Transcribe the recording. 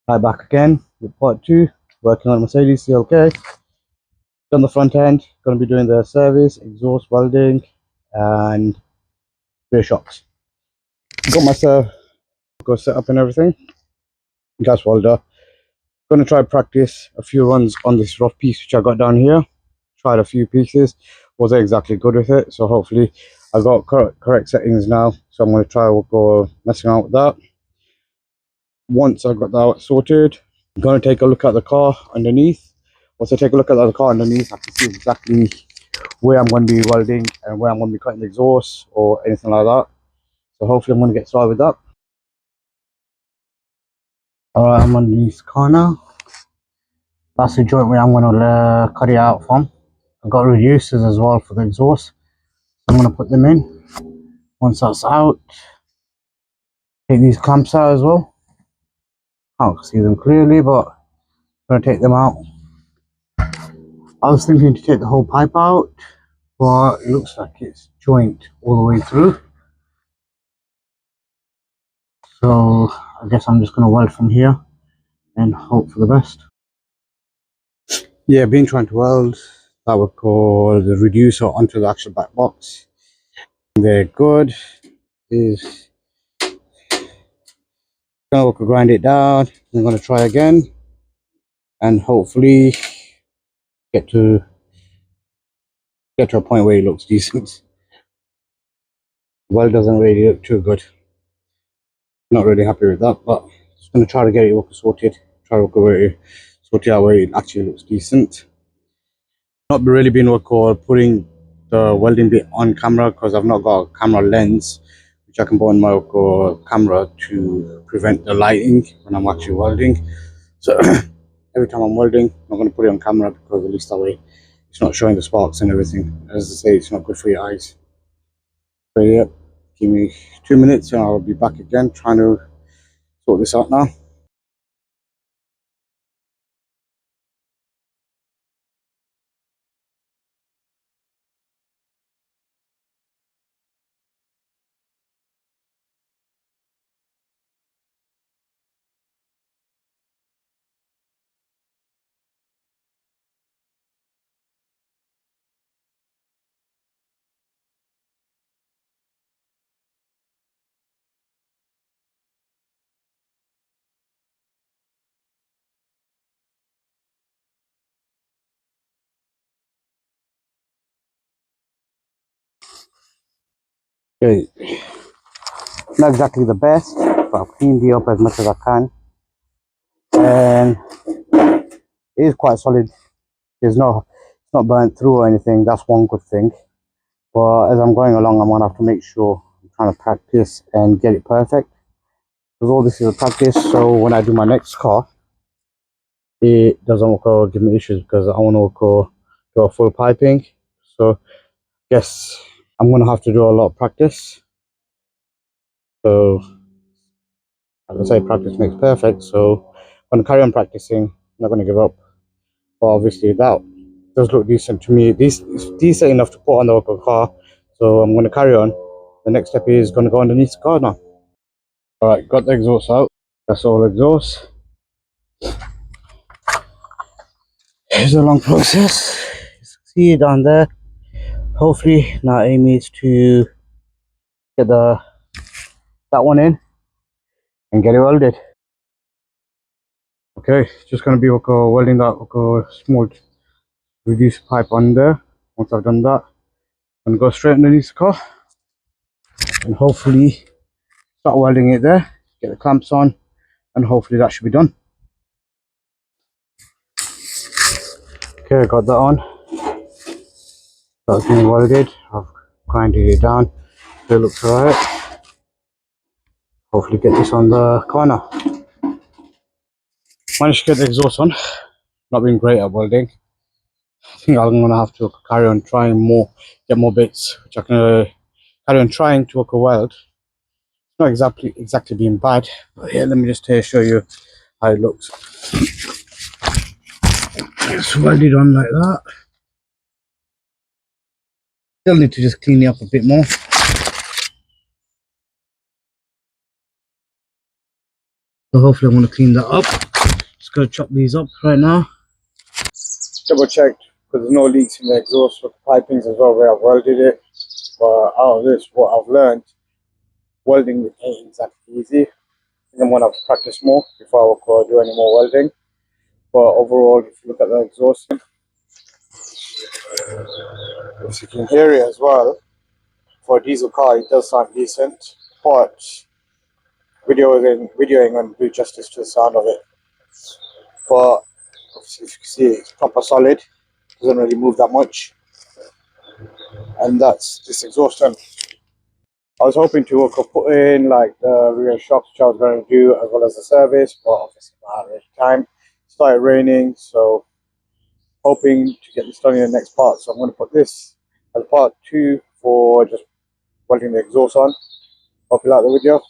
Right, back again with part 2, working on Mercedes CLK. Done the front end, going to be doing the service, exhaust, welding, and rear shocks. Got myself got set up and everything. Gas welder. Going to try practice a few runs on this rough piece which I got down here. Tried a few pieces, wasn't exactly good with it, so hopefully I got correct settings now. So I'm going to try go messing around with that. Once I got that sorted, I'm going to take a look at the car underneath. Once I take a look at the car underneath, I can see exactly where I'm going to be welding and where I'm going to be cutting the exhaust or anything like that. So hopefully I'm going to get started with that. Alright, I'm on this car now. That's the joint where I'm going to cut it out from. I've got reducers as well for the exhaust. So I'm going to put them in. Once that's out, take these clamps out as well. Can't see them clearly, but I'm going to take them out. I was thinking to take the whole pipe out, but it looks like it's joint all the way through. So I guess I'm just going to weld from here and hope for the best. Yeah, been trying to weld that would call the reducer onto the actual back box. They're good. Is gonna grind it down. I'm gonna try again and hopefully get to a point where it looks decent. Weld doesn't really look too good. Not really happy with that, but just gonna try to get it sorted. Try to sort it out where it actually looks decent. Not really been putting the welding bit on camera because I've not got a camera lens which I can put on my camera to prevent the lighting when I'm actually welding. So every time I'm welding, I'm going to put it on camera because at least that way it's not showing the sparks and everything. As I say, it's not good for your eyes. So yeah, give me 2 minutes and I'll be back again trying to sort this out now. Okay, not exactly the best, but I've cleaned it up as much as I can. And it is quite solid. It's not burnt through or anything. That's one good thing. But as I'm going along, I'm gonna have to make sure I'm trying to practice and get it perfect. Because all this is a practice, so when I do my next car, it doesn't give me issues because I want to do a full piping. So yes, I'm gonna have to do a lot of practice. So as I say, practice makes perfect. So I'm gonna carry on practicing. I'm not gonna give up. But obviously that does look decent to me. This is decent enough to put on the local car. So I'm gonna carry on. The next step is gonna go underneath the car now. All right, got the exhaust out. That's all exhaust. It's a long process. You see it down there. Hopefully now aim is to get that one in and get it welded. Okay, just gonna be welding that small reduced pipe on there. Once I've done that, I'm gonna go straight underneath the car and hopefully start welding it there. Get the clamps on, and hopefully that should be done. Okay, I got that on. That's been welded. I've grinded it down. It looks alright. Hopefully get this on the corner. Managed to get the exhaust on. Not been great at welding. I think I'm gonna have to carry on trying more, get more bits, which I can carry on trying to weld. It's not exactly being bad, but here, let me just show you how it looks. It's welded on like that. Still need to just clean it up a bit more. So hopefully I'm going to clean that up. gonna chop these up right now. Double checked because there's no leaks in the exhaust for the pipings as well where I've welded it. But out of this, what I've learned, welding ain't exactly easy. I think I'm gonna have to practice more before I go do any more welding. But overall, if you look at the exhaust, if you can hear it as well, for a diesel car, it does sound decent. But videoing and do justice to the sound of it. But obviously, if you can see, it's proper solid. Doesn't really move that much. And that's this exhaust fan. I was hoping to put in like the rear shocks, which I was going to do, as well as the service, but obviously not had time. It started raining, so hoping to get this done in the next part. So I'm going to put this as part 2 for just welding the exhaust on. Hope you like the video.